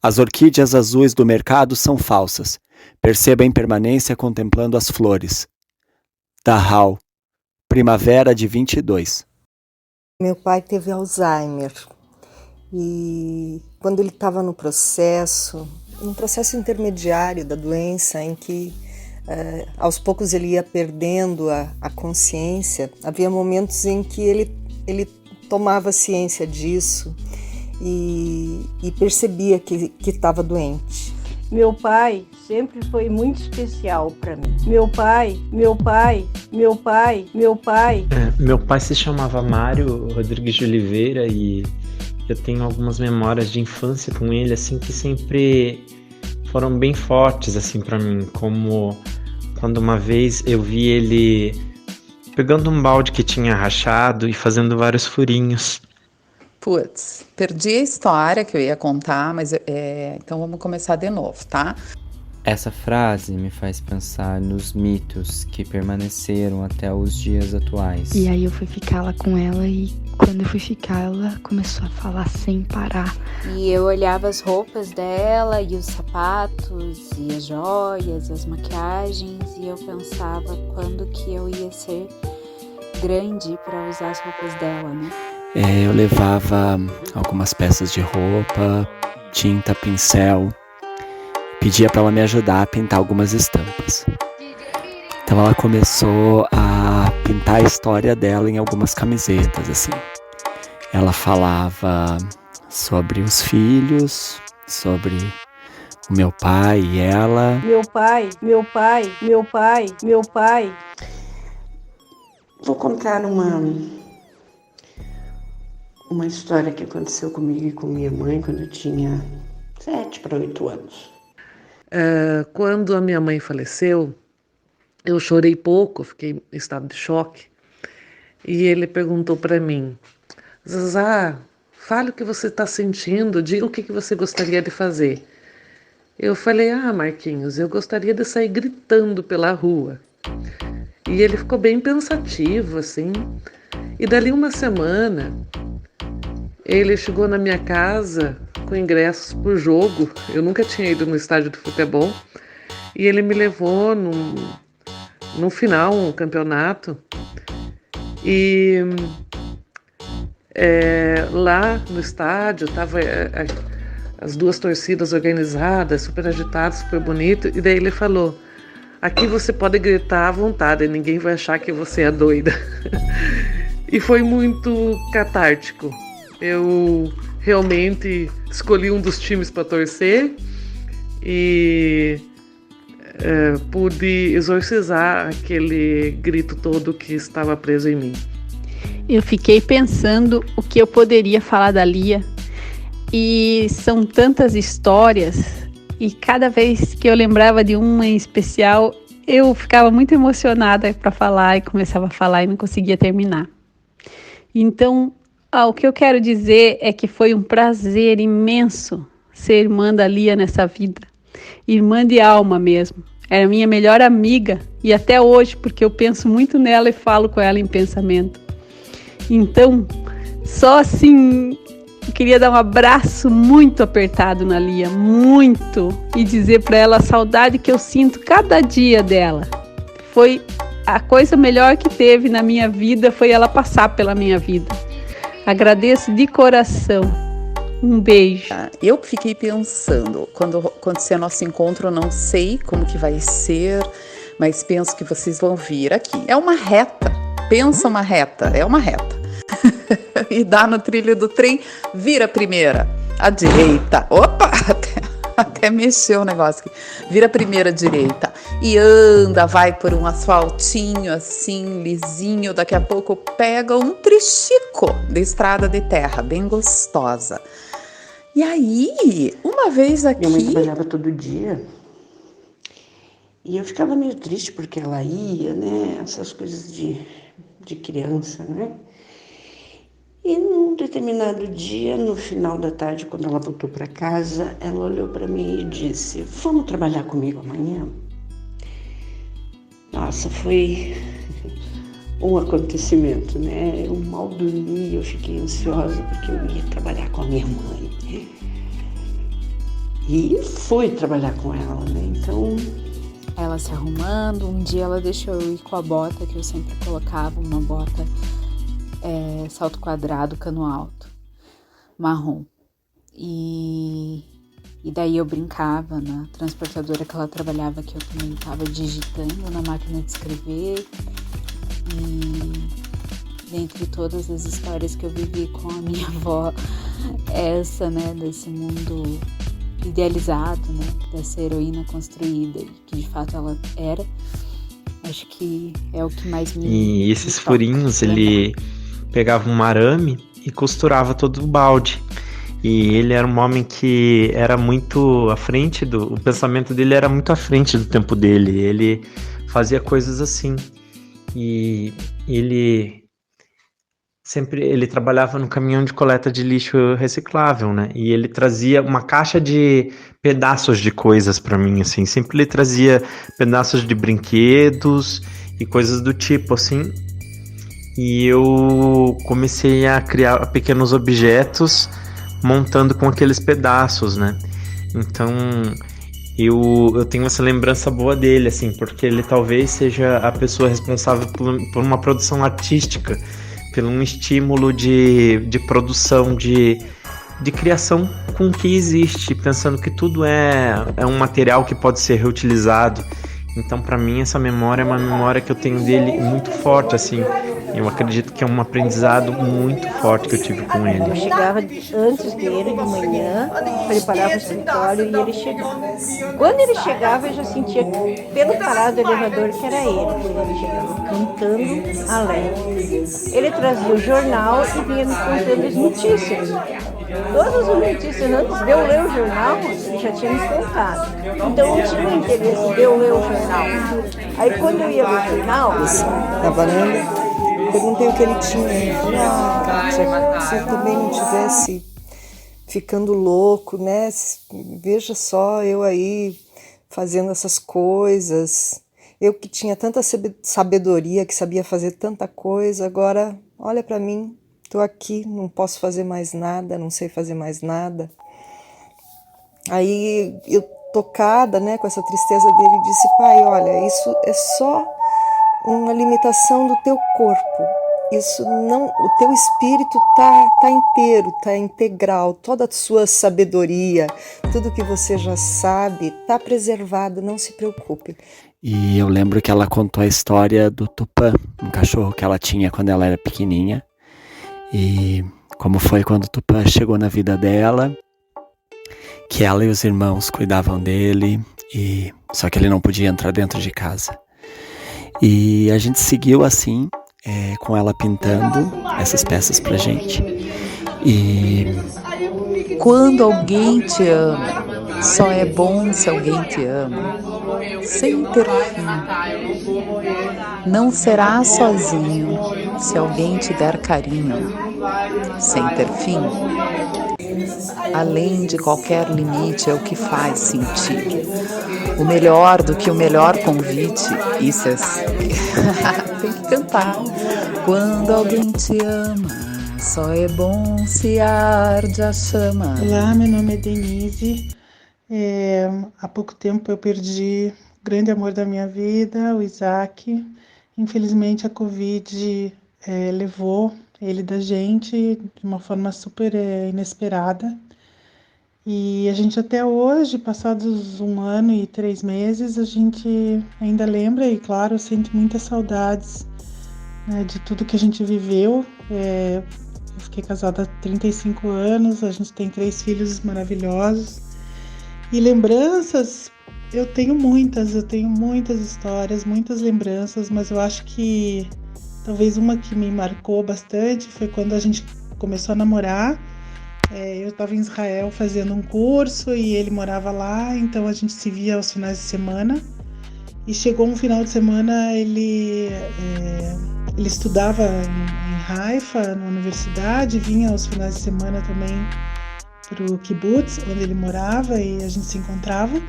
As orquídeas azuis do mercado são falsas. Perceba a impermanência contemplando as flores. Dachau, primavera de 22. Meu pai teve Alzheimer e quando ele estava no processo intermediário da doença, em que aos poucos ele ia perdendo a consciência, havia momentos em que ele tomava ciência disso e percebia que estava doente. Meu pai sempre foi muito especial para mim. Meu pai. Meu pai se chamava Mário Rodrigues de Oliveira e eu tenho algumas memórias de infância com ele, assim, que sempre foram bem fortes, assim, para mim. Como quando uma vez eu vi ele pegando um balde que tinha rachado e fazendo vários furinhos. Putz, perdi a história que eu ia contar, mas então vamos começar de novo, tá? Essa frase me faz pensar nos mitos que permaneceram até os dias atuais. E aí eu fui ficar lá com ela e quando eu fui ficar, ela começou a falar sem parar. E eu olhava as roupas dela e os sapatos e as joias, as maquiagens e eu pensava quando que eu ia ser grande para usar as roupas dela, né? Eu levava algumas peças de roupa, tinta, pincel, pedia para ela me ajudar a pintar algumas estampas. Então ela começou a pintar a história dela em algumas camisetas, assim. Ela falava sobre os filhos, sobre o meu pai e ela. Meu pai. Vou contar uma história que aconteceu comigo e com minha mãe quando eu tinha 7 para 8 anos. Quando a minha mãe faleceu, eu chorei pouco, fiquei em estado de choque. E ele perguntou para mim: Zazá, fale o que você está sentindo, diga o que você gostaria de fazer. Eu falei: Marquinhos, eu gostaria de sair gritando pela rua. E ele ficou bem pensativo, assim. E dali uma semana, ele chegou na minha casa com ingressos pro jogo. Eu nunca tinha ido no estádio de futebol. E ele me levou no final, um campeonato. E lá no estádio tava as duas torcidas organizadas, super agitadas, super bonito. E daí ele falou: aqui você pode gritar à vontade, ninguém vai achar que você é doida. E foi muito catártico. Eu realmente escolhi um dos times para torcer e pude exorcizar aquele grito todo que estava preso em mim. Eu fiquei pensando o que eu poderia falar da Lia e são tantas histórias e cada vez que eu lembrava de uma em especial eu ficava muito emocionada para falar e começava a falar e não conseguia terminar. Então, o que eu quero dizer é que foi um prazer imenso ser irmã da Lia nessa vida. Irmã de alma mesmo. Era minha melhor amiga e até hoje, porque eu penso muito nela e falo com ela em pensamento. Então, só assim, eu queria dar um abraço muito apertado na Lia, muito, e dizer para ela a saudade que eu sinto cada dia dela. Foi a coisa melhor que teve na minha vida, foi ela passar pela minha vida. Agradeço de coração. Um beijo. Eu fiquei pensando, quando acontecer nosso encontro, eu não sei como que vai ser, mas penso que vocês vão vir aqui. É uma reta, pensa uma reta, é uma reta. E dá no trilho do trem, vira a primeira, a direita. Opa, até mexeu o negócio aqui. Vira a primeira direita e anda, vai por um asfaltinho assim, lisinho. Daqui a pouco pega um trechico de estrada de terra, bem gostosa. E aí, uma vez aqui... Minha mãe trabalhava todo dia e eu ficava meio triste porque ela ia, né? Essas coisas de criança, né? E num determinado dia, no final da tarde, quando ela voltou para casa, ela olhou para mim e disse: vamos trabalhar comigo amanhã? Nossa, foi um acontecimento, né? Eu mal dormi, eu fiquei ansiosa porque eu ia trabalhar com a minha mãe. E fui trabalhar com ela, né? Então, ela se arrumando, um dia ela deixou eu ir com a bota que eu sempre colocava, uma bota salto quadrado, cano alto, marrom. E daí eu brincava na transportadora que ela trabalhava, que eu também estava digitando na máquina de escrever. E dentre todas as histórias que eu vivi com a minha avó, essa, né, desse mundo idealizado, né, dessa heroína construída, que de fato ela era, acho que é o que mais me... E esses me furinhos, ele pegava um arame e costurava todo o balde. E ele era um homem que era muito à frente o pensamento dele era muito à frente do tempo dele. Ele fazia coisas assim. E ele trabalhava no caminhão de coleta de lixo reciclável, né? E ele trazia uma caixa de pedaços de coisas para mim, assim. Sempre ele trazia pedaços de brinquedos e coisas do tipo, assim. E eu comecei a criar pequenos objetos montando com aqueles pedaços, né? Então eu tenho essa lembrança boa dele, assim, porque ele talvez seja a pessoa responsável por uma produção artística, por um estímulo de produção, de criação com o que existe, pensando que tudo é um material que pode ser reutilizado. Então, para mim, essa memória é uma memória que eu tenho dele muito forte, assim. Eu acredito que é um aprendizado muito forte que eu tive com ele. Eu chegava antes dele, de manhã, preparava o escritório e ele chegava. Quando ele chegava, eu já sentia pelo parar do elevador que era ele. Ele chegava cantando alegre. Ele trazia o jornal e vinha me contando as notícias. Todas as notícias, antes de eu ler o jornal, ele já tinha me contado. Então eu tinha interesse de eu ler o jornal. Aí quando eu ia ler o jornal, na varanda, perguntei o que ele tinha. Ele falou, se eu também não tivesse ficando louco, né? Veja só, eu aí fazendo essas coisas. Eu que tinha tanta sabedoria, que sabia fazer tanta coisa, agora olha para mim. Estou aqui, não posso fazer mais nada, não sei fazer mais nada. Aí eu, tocada, né, com essa tristeza dele, disse, pai, olha, isso é só uma limitação do teu corpo. Isso não, o teu espírito tá inteiro, tá integral, toda a sua sabedoria, tudo que você já sabe, tá preservado, não se preocupe. E eu lembro que ela contou a história do Tupã, um cachorro que ela tinha quando ela era pequenininha. E como foi quando o Tupã chegou na vida dela, que ela e os irmãos cuidavam dele, só que ele não podia entrar dentro de casa. E a gente seguiu assim, com ela pintando essas peças pra gente. E quando alguém te ama, só é bom se alguém te ama, sem ter fim. Não será sozinho se alguém te der carinho, sem ter fim. Além de qualquer limite é o que faz sentir. O melhor do que o melhor convite, isso é... Tem que cantar. Quando alguém te ama, só é bom se arde a chama. Olá, meu nome é Denise. Há pouco tempo eu perdi o grande amor da minha vida, o Isaac. Infelizmente a Covid levou ele da gente de uma forma super inesperada. E a gente até hoje, passados 1 ano e 3 meses, a gente ainda lembra e, claro, sente muitas saudades, né, de tudo que a gente viveu. Eu fiquei casada há 35 anos, a gente tem 3 filhos maravilhosos. E lembranças, eu tenho muitas histórias, muitas lembranças, mas eu acho que talvez uma que me marcou bastante foi quando a gente começou a namorar. Eu estava em Israel fazendo um curso e ele morava lá, então a gente se via aos finais de semana. E chegou um final de semana, ele estudava em Haifa, na universidade, vinha aos finais de semana também para o kibbutz, onde ele morava, e a gente se encontrava.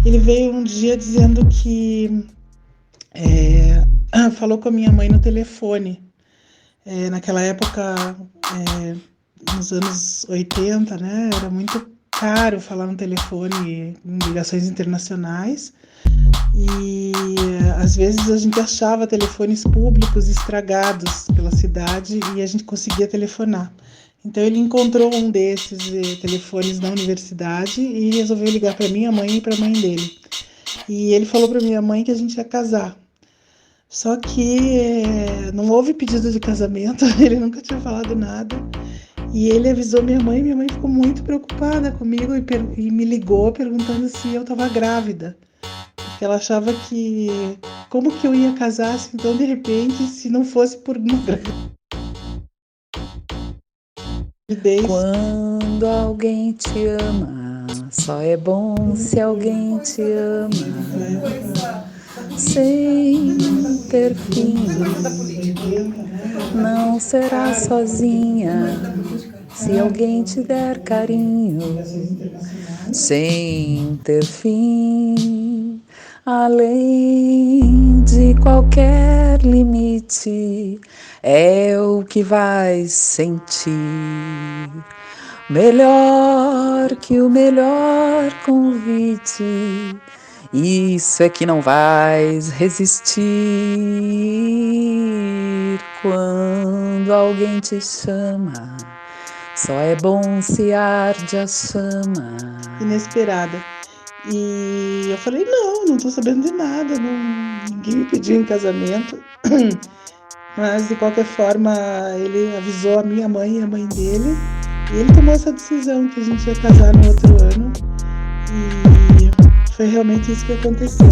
Ele veio um dia dizendo que falou com a minha mãe no telefone. Naquela época, nos anos 80, né, era muito caro falar no telefone em ligações internacionais. E às vezes a gente achava telefones públicos estragados pela cidade e a gente conseguia telefonar. Então ele encontrou um desses telefones na universidade e resolveu ligar para minha mãe e para a mãe dele. E ele falou para minha mãe que a gente ia casar. Só que não houve pedido de casamento, ele nunca tinha falado nada. E ele avisou minha mãe ficou muito preocupada comigo e me ligou perguntando se eu estava grávida. Porque ela achava que como que eu ia casar assim tão de repente se não fosse por uma gravidez. Quando alguém te ama, só é bom se alguém te ama, sem ter fim. Não será sozinha se alguém te der carinho, sem ter fim. Além de qualquer limite, é o que vais sentir. Melhor que o melhor convite, isso é que não vais resistir. Quando alguém te chama, só é bom se arde a chama. Inesperada. E eu falei, não tô sabendo de nada, ninguém me pediu em casamento. Mas de qualquer forma, ele avisou a minha mãe e a mãe dele. E ele tomou essa decisão que a gente ia casar no outro ano. E foi realmente isso que aconteceu.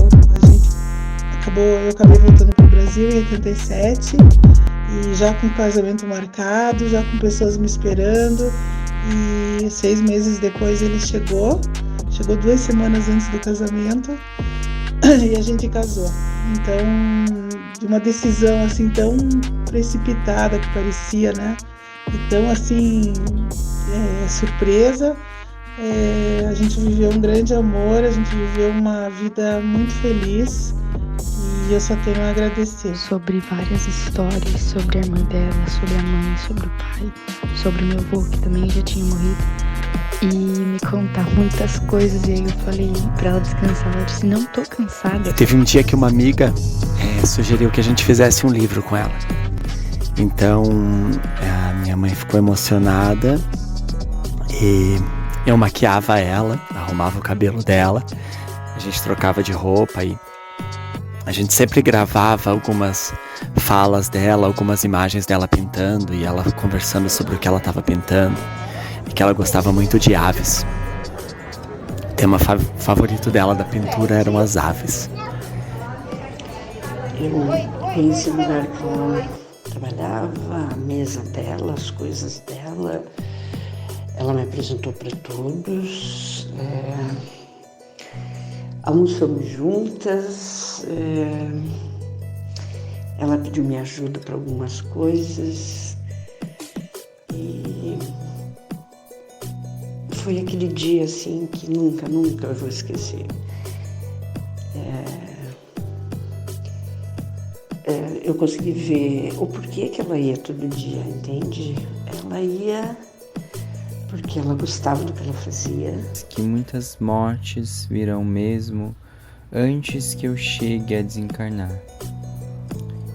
Eu acabei voltando para o Brasil em 87. E já com o casamento marcado, já com pessoas me esperando. E 6 meses depois ele chegou 2 semanas antes do casamento e a gente casou. Então, de uma decisão assim tão precipitada que parecia, né? E tão assim, surpresa, a gente viveu um grande amor, a gente viveu uma vida muito feliz e eu só tenho a agradecer. Sobre várias histórias, sobre a irmã dela, sobre a mãe, sobre o pai, sobre o meu avô que também já tinha morrido. E me contar muitas coisas. E aí eu falei pra ela descansar. Ela disse, não tô cansada. E teve um dia que uma amiga sugeriu que a gente fizesse um livro com ela. Então a minha mãe ficou emocionada e eu maquiava ela, arrumava o cabelo dela, a gente trocava de roupa e a gente sempre gravava algumas falas dela, algumas imagens dela pintando e ela conversando sobre o que ela estava pintando. Que ela gostava muito de aves. O tema favorito dela da pintura eram as aves. Eu conheci o lugar que ela trabalhava, a mesa dela, as coisas dela. Ela me apresentou para todos. Almoçamos juntas. Ela pediu minha ajuda para algumas coisas. E foi aquele dia assim que nunca eu vou esquecer. Eu consegui ver o porquê que ela ia todo dia, entende? Ela ia porque ela gostava do que ela fazia. Que muitas mortes virão mesmo antes que eu chegue a desencarnar.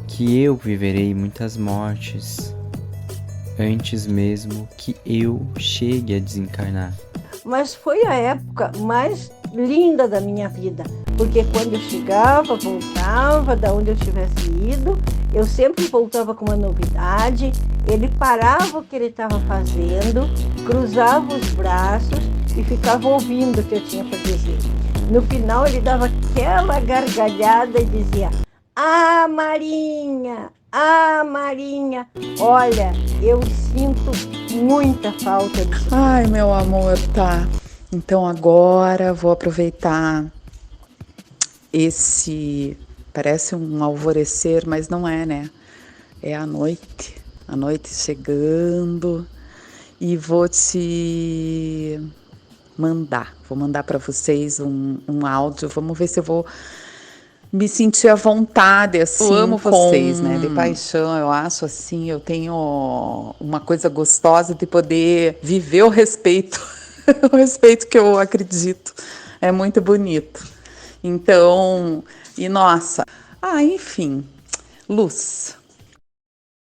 Que eu viverei muitas mortes antes mesmo que eu chegue a desencarnar. Mas foi a época mais linda da minha vida, porque quando eu chegava, voltava, da onde eu tivesse ido, eu sempre voltava com uma novidade, ele parava o que ele estava fazendo, cruzava os braços e ficava ouvindo o que eu tinha para dizer. No final ele dava aquela gargalhada e dizia, "Ah, Marinha! Ah, Marinha, olha, eu sinto muita falta disso." Ai, meu amor, tá. Então agora vou aproveitar parece um alvorecer, mas não é, né? É a noite chegando e vou mandar para vocês um áudio, vamos ver se eu vou me sentir à vontade, assim, eu amo vocês, né, de paixão, eu acho, assim, eu tenho uma coisa gostosa de poder viver o respeito o respeito que eu acredito. É muito bonito. Então, e nossa, enfim, luz.